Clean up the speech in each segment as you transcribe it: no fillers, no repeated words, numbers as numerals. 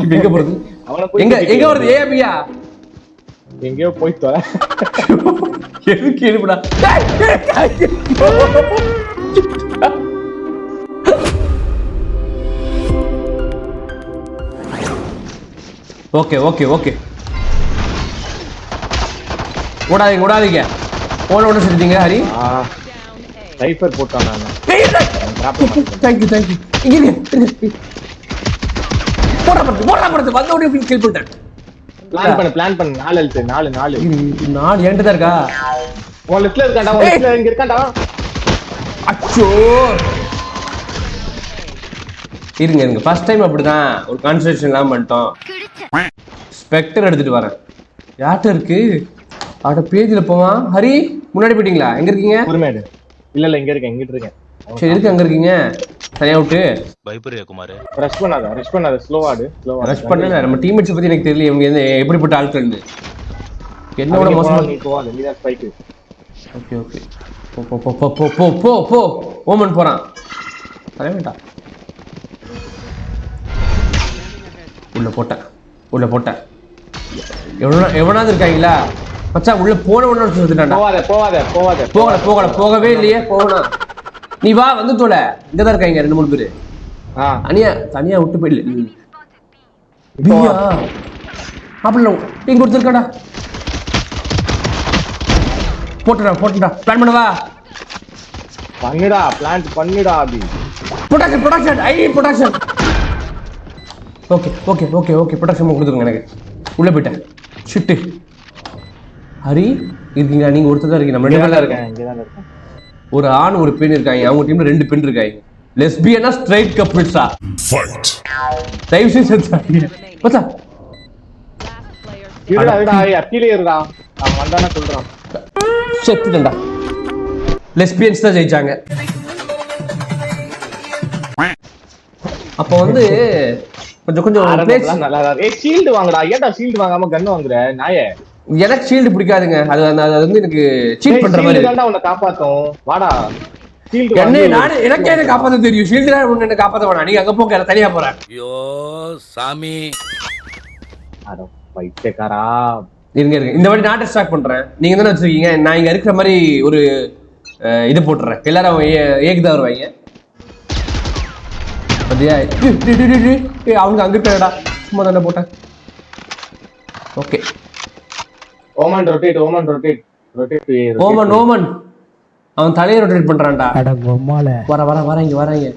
இப்ப எங்க போறது? எங்க வருது? ஏபியா எங்கேயோ போய் தொலை. எதுக்கு எழுப்புடா? ஓகே ஓகே ஓகே, ஓடாதீங்க ஓடாதீங்க. ஓட செஞ்சிட்டீங்க ஹரி. சைஃபர் போட்டான் நான். Thank you thank you. இங்க போடா படுத்து வந்து ஓடி கில் பண்ணிட்டேன். பிளான் பண்ணு. 4 எழுத்து 4 என்கிட்ட தான் இருக்கா? உன் லிஸ்ட்ல இருக்காண்டா, உன் லிஸ்ட்ல இங்க இருக்காண்டா. அச்சோ இருங்க இருங்க, ஃபர்ஸ்ட் டைம் அப்படிதான் ஒரு கான்சன்ட்ரேஷன் இல்லாம பண்ணிட்டோம். ஸ்பெக்டர் எடுத்துட்டு வரேன். யார்கிட்ட இருக்கு? அவட பேஜ்ல போவான். ஹரி முன்னாடி போயிட்டீங்களா? எங்க இருக்கீங்க? குருமேடு. இல்ல இங்க இருக்கேன், இங்கிட்டு இருக்கேன். சரி இருக்கு, அங்க இருக்கீங்க. தனியா விட்டு பயப்பறியா குமார்? ரஷ் பண்ணாத ஸ்லோவா ஆடு. ரஷ் பண்ணல. நம்ம டீம்மேட்ஸ் பத்தி எனக்கு தெரியல, இவங்க எப்படிப்பட்ட ஆட்கள். என்னோட மோசமா நீ போவாத, நீ தான் ஸ்பைக். ஓகே ஓகே, போ போ போ போ போ போ போ. ஓமன் போறான். அதே வேண்டாம். உள்ள போட்டேன். எவனாவது இருக்காங்களா மச்சான்? உள்ள போன உடனே சொல்லிட்டான்டா. போகவே இல்லையே. போகணும். நீ வா வந்து தோல. இங்கதான் இருக்காங்க 2-3 பேரு. தனியா விட்டு போயிடல. அப்படி இங்க கொடுத்துருக்கடா. போட்டுடா பிளான் பண்ணவா? பண்ணுடா அபி. ப்ரொடக்ஷன். ஓகே ப்ரொடக்ஷன் கொடுத்துருங்க எனக்கு. உள்ள போயிட்டேன். ஷிட்டு. ஹரி இருக்கீங்க? நீங்க ஒருத்தர் தான் இருக்கீங்க. நம்ம 2 பேர் தான் இருக்கேன். ஒரு ஆண் ஒரு பெண் இருக்காங்க. அவங்க டீம்ல 2 பெண் இருக்காங்க. லெஸ்பியனா ஸ்ட்ரைட் கப்பிள்ஸா? ஃபைட். தயவு செய்து செத்துறாங்க. பச்சா இருடா அக்கிலே இருடா. நான் வந்தானே சொல்றான். செத்துடா. லெஸ்பியன்ஸ் தான் ஜெயிச்சாங்க. அப்ப வந்து கொஞ்சம் நல்லா இருக்கு. ஷீல்ட் வாங்குடா. ஏன்டா ஷீல்ட் வாங்காம கன் வாங்குற நாயே? எனக்கு ஷீல்டு பிடிக்காதுங்க. அது வந்து எனக்கு சீட் பண்ற மாதிரி. ஷீல்ட் தான் உன்னை காப்பாத்தும். வாடா ஷீல்ட் வாங்கு. எனக்கே என்ன காப்பாத்த தெரியும். ஷீல்ட் தான் உன்னை காப்பாத்த வேணாம். நீங்க அங்க போங்க, தனியா போறேன். ஐயோ சாமி. அட பைத்தியக்காரா. இருங்க இந்த வாட்டி நான் ஸ்டார்ட் பண்றேன். நீங்க தானே வச்சிருக்கீங்க. நான் இங்க இருக்கிற மாதிரி ஒரு இது போட்டுறேன். எல்லாரும் ஏகதா வருவாங்க. பாத்தியா? அவங்க அங்க இருக்கடா. சும்மா தானே போட்டேன். ஓகே. Oman rotate. ஓமன் அவன் தலையை ரொட்டேட் பண்றான்டா. வர இங்க வராங்க.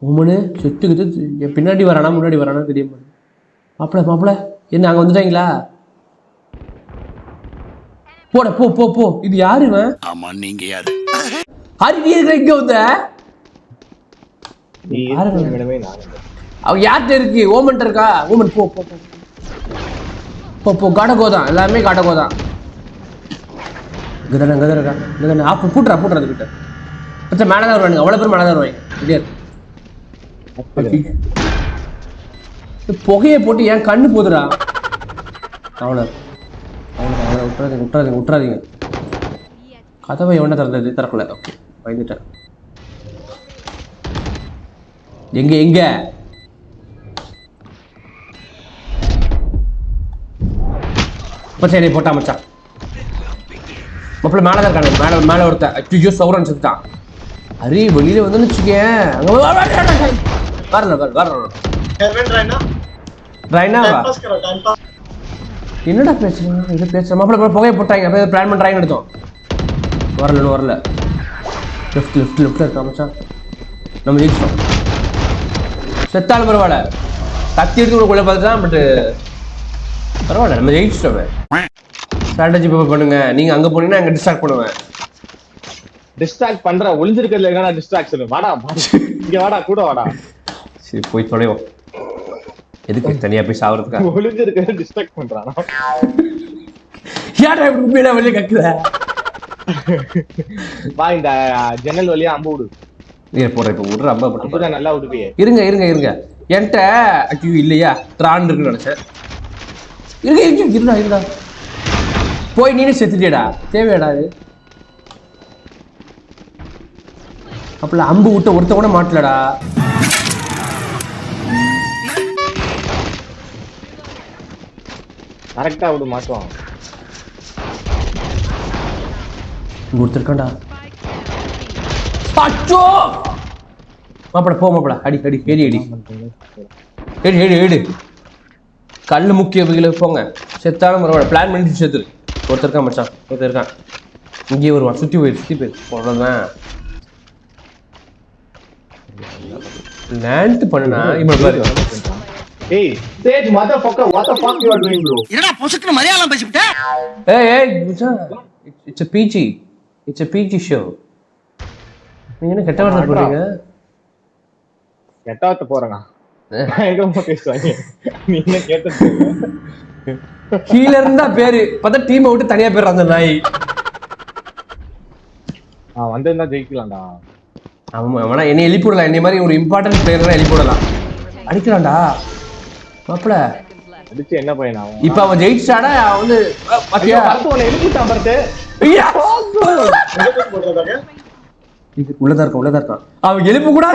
ஓமனு செத்துக்கிட்டு பின்னாடி வரானா முன்னாடி வரானா தெரிய மாட்டேன். மாப்பிள என்ன அங்க வந்துட்டாங்களா? போட போ. இது யாரு இவன்? ஆமா நீங்க யாரு? ஹரி நீ இங்க வந்த? அவ யார்கிட்ட இருக்கு? ஓமன்ட்ட இருக்கா? ஓமன் போ. காடகோதான் எல்லாமே காடகோதான். கதறா ஆப்பு பூட்டுறது கிட்ட. பச்சை மேலதான் வருவாங்க. அவ்வளவு பேர் மேலதான் வருவாங்க. புகையை போட்டு என் கண்ணு போதுடா. அவ்வளவு விட்டுறாதீங்க. கதவை எவன திறக்கல. ஓகே பயந்துட்டேன். எங்க மச்சான் போட்டா மச்சான். மாப்பிள்ள மேலதான் இருக்காங்க. மேல ஒருத்தன். ஐயோ சௌரன் செத்துட்டான். ஹரி வெளியில வந்து வச்சுக்கேன். என்னடா பேசுறேன் மாப்பிள்ள? புகையை போட்டாங்க. பிளான் பண்றாங்க எடுத்தோம். வரல. லெஃப்ட்ல இருக்கா மச்சான். நம்ம ஜெயிச்சோம். செத்தாலும் பரவாயில்ல. கத்தி எடுத்து கொள்ள பார்த்துதான். பட் பரவாயில்ல, நம்ம ஜெயிச்சிட்டோம். ஸ்ட்ராட்டஜி பண்ணுங்க. நீங்க அங்க போனீங்கன்னா அங்க டிஸ்ட்ராக்ட் பண்ணுவேன். டிஸ்ட்ராக்ட் பண்ற ஒளிஞ்சிருக்கிறதுல இருக்கா டிஸ்ட்ராக்ஷன். வாடா இங்க வாடா, கூட வாடா. சரி போய் தொலைவோம். எதுக்கு தனியா போய் சாவறதுக்கா? ஒளிஞ்சிருக்கிறது டிஸ்ட்ராக்ட் பண்றானா? யாரா இப்படி உண்மையில வெளியே கக்குற? வா இந்த ஜன்னல் வழியா அம்பு விடு. போறேன் இப்ப விடுற. அம்பா நல்லா விடுவியே. இருங்க என்கிட்ட அக்யூ இல்லையா? த்ரான் இருக்குன்னு நினைச்சேன். இருடா போய் நீனே செத்துட்டியடா. தேவையாடா அது? அப்பல அம்பு விட்ட ஒருத்த கூட மாட்டலடா. கரெக்டா விடு மாட்டுவான். கொடுத்துருக்காண்டா. அச்சோ மாப்பிள போ மாப்பிள அடி அடி ஏடி அடி ஏடி ஏடி ஏடு கல் முக்கிய வகையில் போங்க. செத்தாலும் பரவாயில்ல. பிளான் பண்ணிட்டு செத்துரு. ஒருத்தர் இருக்கான் மச்சான், ஒருத்தர் இருக்கான் இங்கேயே வருவான். சுற்றி போயிரு அவ்வளோதான். லேண்ட் பண்ணுனா இவன் பாரு. ஏய் Sage motherfucker, what the fuck you are doing bro? என்னடா பொசுக்குன்னு மலையாளம் பேசிவிட்ட? ஏய் மச்சான், இட்ஸ் a PG show. நீங்க என்ன கெட்ட வார்த்தை போடுறீங்க? கெட்ட வார்த்தை போறேனா? பயங்கரமா பேசுவாங்க. நீ என்ன கேட்டது? கீழ இருந்தா பேரு பார்த்தா டீமை விட்டு தனியா பேர் அந்த நாய். வந்திருந்தா ஜெயிக்கலாம்டா. ஆமா அவனா என்னை எழுப்பி விடலாம். என்னை மாதிரி ஒரு இம்பார்ட்டன்ட் பிளேயர் எழுப்பி விடலாம். அடிக்கலாம்டா மாப்பிள. அடிச்சு என்ன பையனா? இப்ப அவன் ஜெயிச்சாடா. அவன் வந்து பாத்தியா உன்னை எழுப்பிட்டான் பாரு. உள்ளதா இருக்கான். அவன் எழுப்பு கூட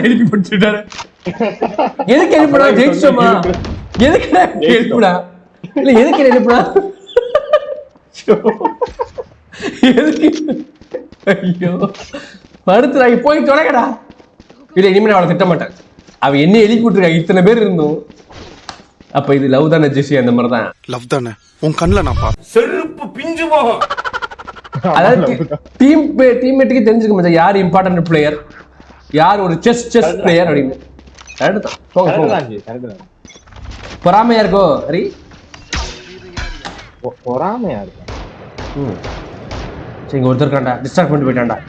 எழுப்பி போட்டுட்டாரு. எதுக்கு எழுப்புடா? ஜெயிச்சோமா? எதுக்கு எழுப்புடா? இல்ல எதுக்கு எழுப்புடா? எதுக்கு? ஐயோ மறுத்துறாங்க. போய் தொடங்கடா. இல்ல இனிமே அவளை திட்ட மாட்டேன். அவன் என்ன எழுப்பி விட்டுருக்காங்க. இத்தனை பேர் இருந்தோம். அப்ப இது லவ் தானே ஜெசி? அந்த மாதிரிதான் லவ் தானே. உன் கண்ணுல நான் பா செருப்பு பிஞ்சு போகும். அதாவது டீம்மேட்டுக்கு தெரிஞ்சுக்க மச்சான் யார் இம்பார்ட்டன்ட் பிளேயர், யார் ஒரு செஸ் பிளேயர் அப்படின்னு. கரெக்ட் தான். போங்க. பொறாமையா இருக்கோ? ஹரி பொறாமையா இருக்கா? சரி இங்க ஒருத்தர் இருக்காண்டா. டிஸ்ட்ராக்ட் பண்ணிட்டு போயிட்டான்டா.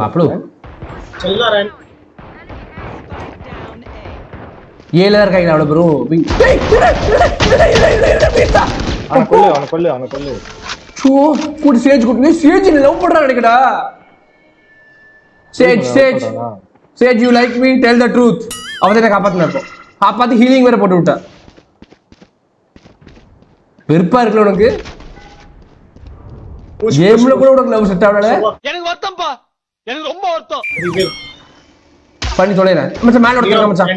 மாப்பிளு ஏழு இருக்காங்க அவ்வளவு பெரும். சேஜ் கூட்டு சேஜ் லவ் பண்றான் நினைக்கடா. Sage you like me, tell the truth. அவன் என்ன காப்பாத்தினா இருக்கும். காப்பாத்தி ஹீலிங் வேற போட்டு விட்டா. வெறுப்பா இருக்குல்ல உனக்கு? கேம்ல கூட உனக்கு லவ் செட் ஆகல. எனக்கு வருத்தம்ப்பா, எனக்கு ரொம்ப வருத்தம். பண்ணி தொலைறேன் மச்சான். மேல ஒருத்தர் மச்சான்.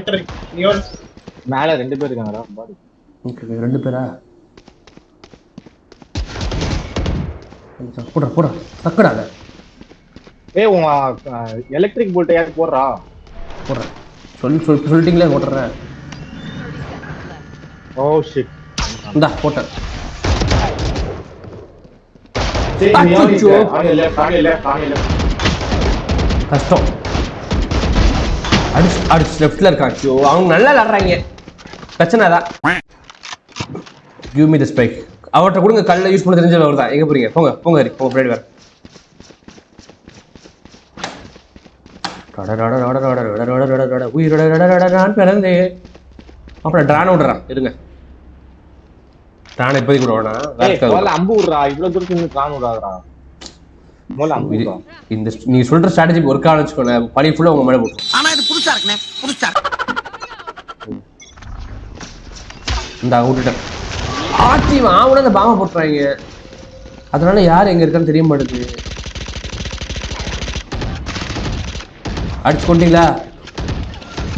மேல 2 பேர் இருக்காங்கடா. பாரு. ஓகே 2 பேரா? மச்சான் போடா தக்கடாத. ஏய் உங்க எலக்ட்ரிக் போல்ட் யாரு போடுறா? போடுறேன். சொல்லிட்டீங்களே போட்டுறேன். Oh shit. இந்தா போட்டேன். கஷ்டம். அடிச்சு லெஃப்ட்ல இருக்கான். அவங்க நல்லா விளாடுறாங்க. பிரச்சனை தான். Give me the spike. அவர்கிட்ட கொடுங்க. கல்ல யூஸ் பண்ண தெரிஞ்சவர் தான். எங்க போறீங்க? போங்க ஹரி. போங்க பின்னாடி வர. நான் பிறந்தே அப்புறம் ட்ரான் விடுறான். இருங்க ட்ரான் இப்போதைக்கு விடுவானா? அம்பு விடுறா. இவ்வளவு தூரத்துக்கு ட்ரான் விடாதடா. இந்த நீ சொல்ற ஸ்ட்ராட்டஜி ஒர்க் ஆன வச்சுக்கோங்க. பழி ஃபுல்லா உங்க மேல போட்டு. ஆனா இது புதுசா இருக்குனே. புதுசா இந்த விட்டுட்டேன். ஆச்சி அவன அந்த பாம்பை போட்டுறாங்க. அதனால யார் எங்க இருக்கான்னு தெரிய மாட்டேங்குது. அடிச்சு கொண்டீங்களா?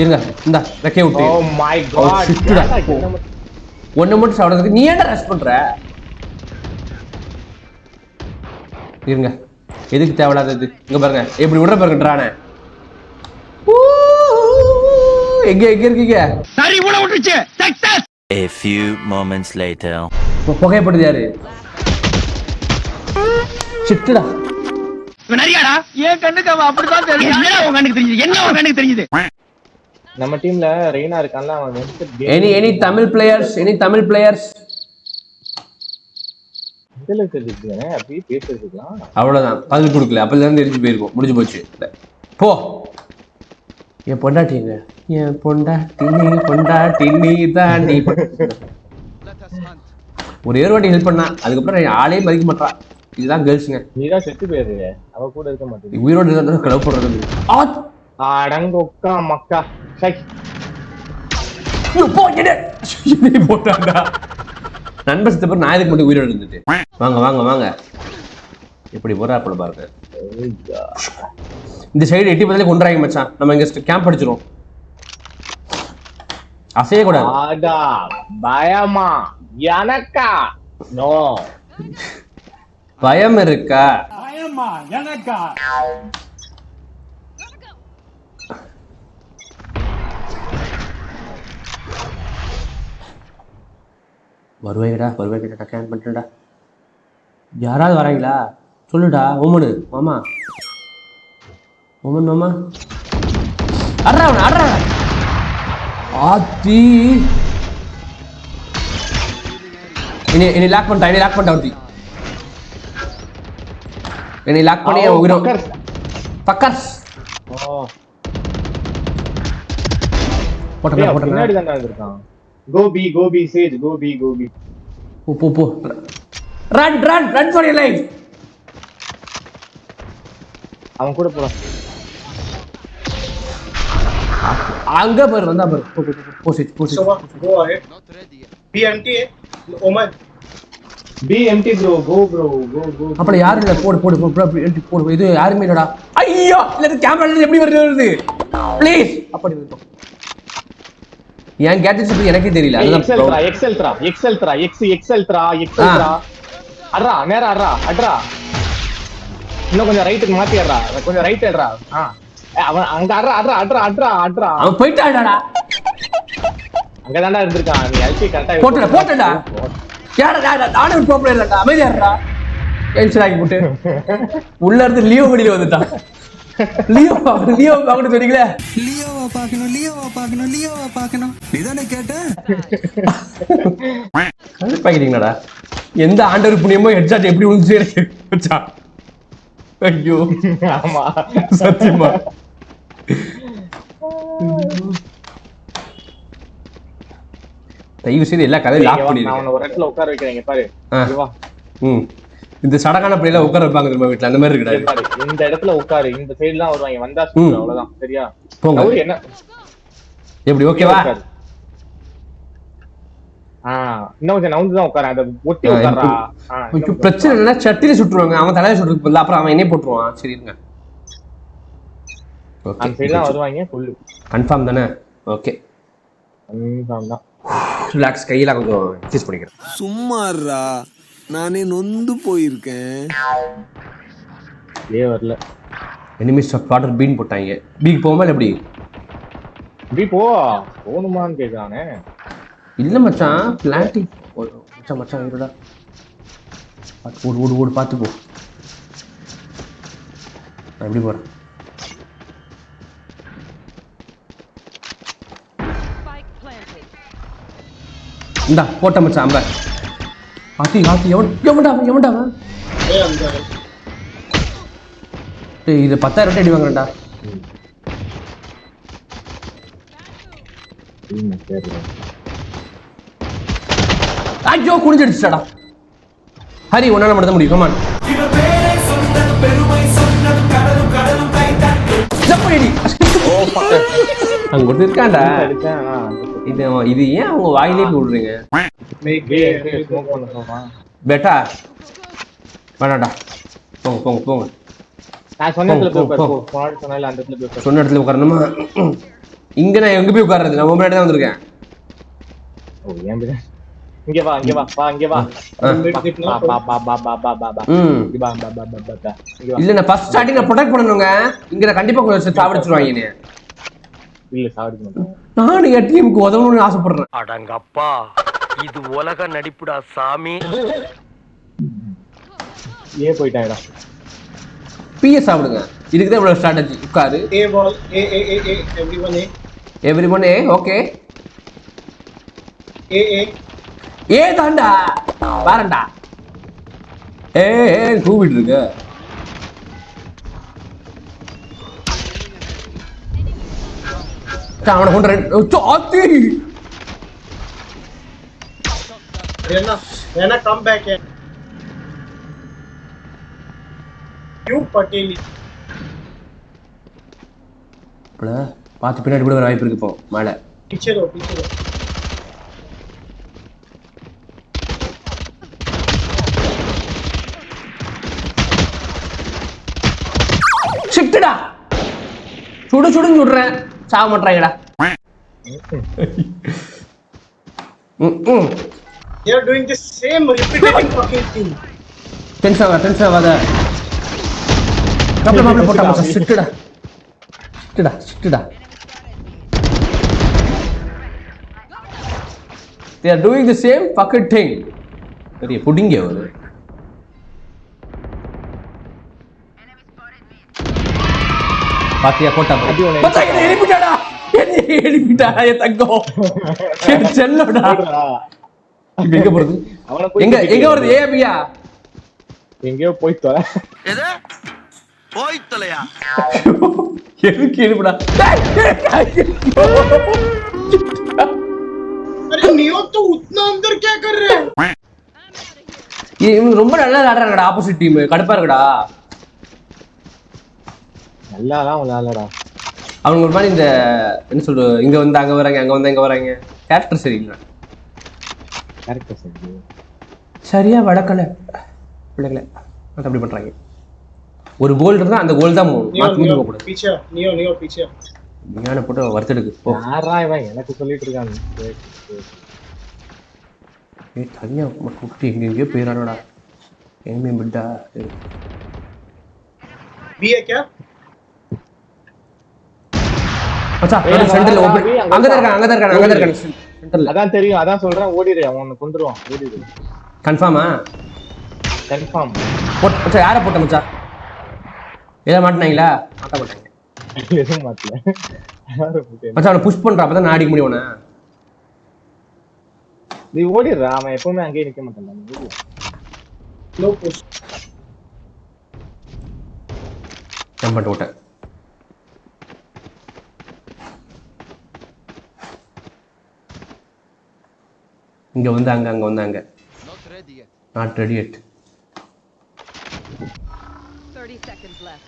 இருங்க இந்த ரெக்கே விட்டு. Oh my god. ஒண்ணு மட்டும் சாப்பிடுறதுக்கு நீ ஏன்டா ரெஸ்ட் பண்ற? இருங்க எதுக்கு தேவையில்லாதது. இங்க பாருங்க எப்படி விடுற பாருங்க ட்ரானே. எங்க இருக்கீங்க? சரி உட விட்டுச்சு. Success. A few moments later. புகைப்படுது யாரு? சிட்டுடா. இவன் நரியாடா. ஏன் கண்ணுக்கு அவன் அப்படிதான் தெரியுது. என்ன உன் கண்ணுக்கு தெரியுது? என்ன உன் கண்ணுக்கு தெரியுது? நம்ம டீம்ல ரெய்னா இருக்கான்ல. அவன் எனி தமிழ் பிளேயர்ஸ் இதெல்லாம் தெரிஞ்சுக்கங்க. அப்படியே பேசிக்கலாம். அவ்வளவுதான். பதில் கொடுக்கல. அப்பல இருந்து எரிஞ்சு போயிருக்கும். முடிஞ்சு போச்சு. போ. என் பொண்டாட்டிங்க. என் பொண்டாட்டி நீ தான். நீ ஒரே ஒரு வாட்டி ஹெல்ப் பண்ணா. அதுக்கப்புறம் ஆளே மதிக்க மாட்டான். இதுதான் கேர்ள்ஸுங்க. நீதான் செத்து போயிருக்க. அவ கூட இருக்க மாட்டேங்குது. உயிரோடு இருந்தா கலவு போடுறது. அடங்கொக்கா மக்கா. போட்டாண்டா நண்பர் சித்த பேர். நான் இதுக்கு மட்டும் உயிரோடு இருந்துட்டு. வாங்க எப்படி போறாப்புல பாருங்க. இந்த சைடு எட்டி பதிலே கொண்டுறாங்க மச்சான். நம்ம இங்க கேம்ப் அடிச்சிரும். அசைய கூடாது. ஆடா பயமா எனக்கா? நோ. பயம் இருக்கா? பயமா எனக்கா? வருவாய்டா கேன் பண்ணிட்டேன்டா. யாராவது வராங்களா சொல்லுடா. ஓமனு மாமா, ஓமன் மாமா, அட்றா ஆத்தி. என்னை லாக் பண்ணிட்டா ஒருத்தி. என்னை லாக் பண்ணி உயிரும் பக்கர்ஸ். போட்டா பின்னாடி தான்டா இருக்கான். கோபி சேஜ் கோபி. போ. Run for your life. அவன் கூட போலாம். அங்க பாரு வந்தா பாரு. போ Sage. Go ahead. Be empty. Oman. Be empty bro. Go. அப்ப யாரும் இல்ல. போடு. இது யாருமே இல்லடா. ஐயோ இல்ல கேமரால எப்படி வருது ப்ளீஸ். அப்படி இருக்கும். ஏன் கேட்ஜெட்ஸ் பத்தி எனக்கே தெரியல. எக்ஸெல்ட்ரா. அட்ரா நேரா அட்ரா. இன்னும் கொஞ்சம் ரைட்டுக்கு மாத்தி அட்ரா. கொஞ்சம் ரைட் அட்ரா. அவன் அங்க அட்ரா. அவன் போயிட்டாடா. அங்கதான்டா இருந்திருக்கான். நீ எல்பி கரெக்டா போட்டடா. யாரடா நானும் ப்ராப்ளம் இல்லடா. அமைதியா இருடா. டென்ஷன் ஆகி போட்டு உள்ள இருந்து லியோ வெளியில வந்துட்டான். லியோ பார்க்கணும் சொன்னீங்களே. லியோவா பார்க்கணும் நீதானே கேட்ட. பாக்கிறீங்களாடா. எந்த ஆண்டவர் புண்ணியமோ ஹெட்ஷாட் எப்படி விழுந்துச்சு வச்சா. ஐயோ ஆமா சத்தியமா. தயவு செய்து எல்லா கதையும் லாக் பண்ணிடுங்க. நான் ஒரு இடத்துல உட்கார வைக்கிறேன் பாரு. வா. இந்த சடகான பிள்ளைல உட்கார வைப்பாங்க நம்ம வீட்டுல. அந்த மாதிரி இருக்குடா. இந்த இடத்துல உட்காரு. இந்த சைடுலாம் வருவாங்க. வந்தா அவ்வளவுதான். சரியா? போங்க. என்ன எப்படி ஓகேவா? இன்னும் கொஞ்சம் நவுந்து தான் உட்கார. அதை ஒட்டி உட்காரா. பிரச்சனை இல்லைன்னா சட்டில சுட்டுருவாங்க. அவன் தலையில சுட்டுருக்கு பதிலா அப்புறம் அவன் என்னைய போட்டுருவான். சரி இருங்க. அந்த சைடுலாம் வருவாங்க. சொல்லு. கன்ஃபார்ம் தானே? ஓகே கன்ஃபார்ம் தான். ரிலாக்ஸ். கையில கொஞ்சம் எக்ஸசைஸ் பண்ணிக்கிறேன். சும்மாறா நானே நொந்து போயிருக்கேன். வரல. எனிமீஸ் ஆஃப் வாட்டர் பீன் போட்டாங்க. பீக்கு போகுமா இல்லை எப்படி? பீ போகணுமான்னு கேட்கானே. இல்ல மச்சான் பிளான்டிங் மச்சான் இருடா. ஓடு பார்த்து போ. நான் எப்படி போறேன்? இந்தா போட்ட மச்சான். அம்ப ஆத்தி எவன்டா இது 10,000 அடி வாங்குறேன்டா. ஐயோ குடிஞ்சிடுச்சுடா. ஹரி உன்னால மட்டும் முடியும். கமான். அங்க ஒருத்தர் இருக்காண்டா. இது ஏன் அவங்க வாயிலே விடுறீங்க? பெட்டா வேணாடா. போங்க. சொன்ன இடத்துல உட்காரணுமா? இங்க நான் எங்க போய் உட்கார்றது? நான் முன்னாடி தான் வந்திருக்கேன். இங்க வா. இல்ல நான் ஃபர்ஸ்ட் ஸ்டார்டிங்ல ப்ரொடெக்ட் பண்ணனுங்க. இங்க கண்டிப்பா கொஞ்சம் சாவடிச்சிருவாங்க நீ. இல்ல சாவடிக்க மாட்டேன். நான் என் டீமுக்கு உதவணும்னு ஆசைப்படுறேன். அடங்கப்பா இது உலக நடிப்புடா சாமி. ஏன் போயிட்டாங்கடா. பிஎஸ் சாப்பிடுங்க. இதுக்கு தான் இவ்வளவு ஸ்ட்ராட்டஜி. உட்காரு. A ball. A. Everyone A. Okay. ஏ தாண்டா பாரண்டா. கூப்பிட்டு இருக்க. அவனை கொண்டு ஆத்தி. Rena, come back here. You Pateli. பார்த்து பின்னாடி கூட வாய்ப்பு இருக்கு. இப்போ மேல पीछे रो. ஷிஃப்ட்டா சுடுன்னு சுடுறேன். சாக மாட்டாங்கடா. They are doing the same repeating fucking thing. Tension ஆகாத மாப்பிள போட்டா மச்சான் சிட்டுடா they are doing the same fucking thing பெரிய புடிங்க அவரு பாத்தியா போட்டா மச்சான் என்ன எழுப்பிட்டா என் தங்கம் செல்லடா எங்க போறது எங்க வருது ஏபியா எங்கேயோ போய் தொலை. எது போய் தொலையா? எதுக்கு எழுப்புடா अरे नियो तो उतना अंदर क्या कर रहे हैं? இவங்க ரொம்ப நல்லா விளையாடுறாங்கடா ஆப்போசிட் டீம் கடுப்பா இருக்குடா நல்லாதான் விளையாடலடா. அவங்க ஒரு மாதிரி இந்த என்ன சொல்றது இங்க வந்து அங்க வராங்க அங்க வந்து இங்க வராங்க கேரக்டர் சரியில்லை கேரக்டர் சரி சரியா வளர்க்கல பிள்ளைகளை அப்படி பண்றாங்க ஒரு கோல் இருந்தா அந்த கோல் தான் மாத்தி போக கூடாது पीछे नियो पीछे ஞான போட்டு வறுத்தெடுக்கு போ யாரா இவன் எனக்கு சொல்லிட்டு இருக்கான். ஏய் தனியா கூப்பிட்டு எங்கெங்கயோ போயிடறானடா எனிமே பிட்டா बी है क्या? மச்சான் சென்டர்ல ஓபன் அங்க தான் இருக்கான் சென்டர்ல அதான் தெரியும், அதான் சொல்றேன். ஓடிடு, அவன் உன்னை கொன்றுவான். ஓடிடு. கன்ஃபார்மா கன்ஃபார்ம். மச்சான் யாரை போட்ட மச்சான் ஏதோ மாட்டினாங்களா மாட்ட மாட்டாங்க எதுவும் மாட்டல. மச்சான் அவனை புஷ் பண்றான் அப்பதான் நான் அடிக்க முடியும் அவனை நீ ஓடிடுறா, அவன் எப்பவுமே அங்கேயே நிக்க மாட்டான். नो पुश ஜம்ப் பண்ணிட்டு விட்டேன் இங்க வந்து அங்க not ready yet 30 seconds left.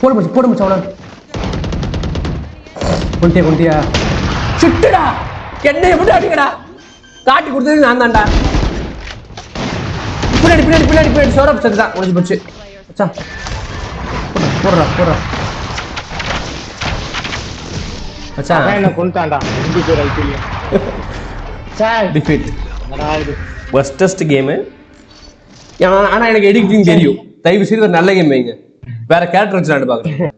போடு மச்சான் அவன கொண்டியா சுட்டுடா என்ன எப்படி அடிக்கடா காட்டி கொடுத்தது நான் தான்டா பின்னாடி சௌரப் சரி தான் முடிஞ்சு போச்சு மச்சான் போடுறா மச்சான் என்ன கொண்டான்டா. 2 பேர் ஐபிஎல் சார் டிஃபீட் அடாது. ஃபர்ஸ்ட் கேம் ஆனா எனக்கு எடிட்டிங் தெரியும் தயவு செய்து ஒரு நல்ல கேம் வைங்க வேற கேரக்டர் வச்சு நான் பாக்குறேன்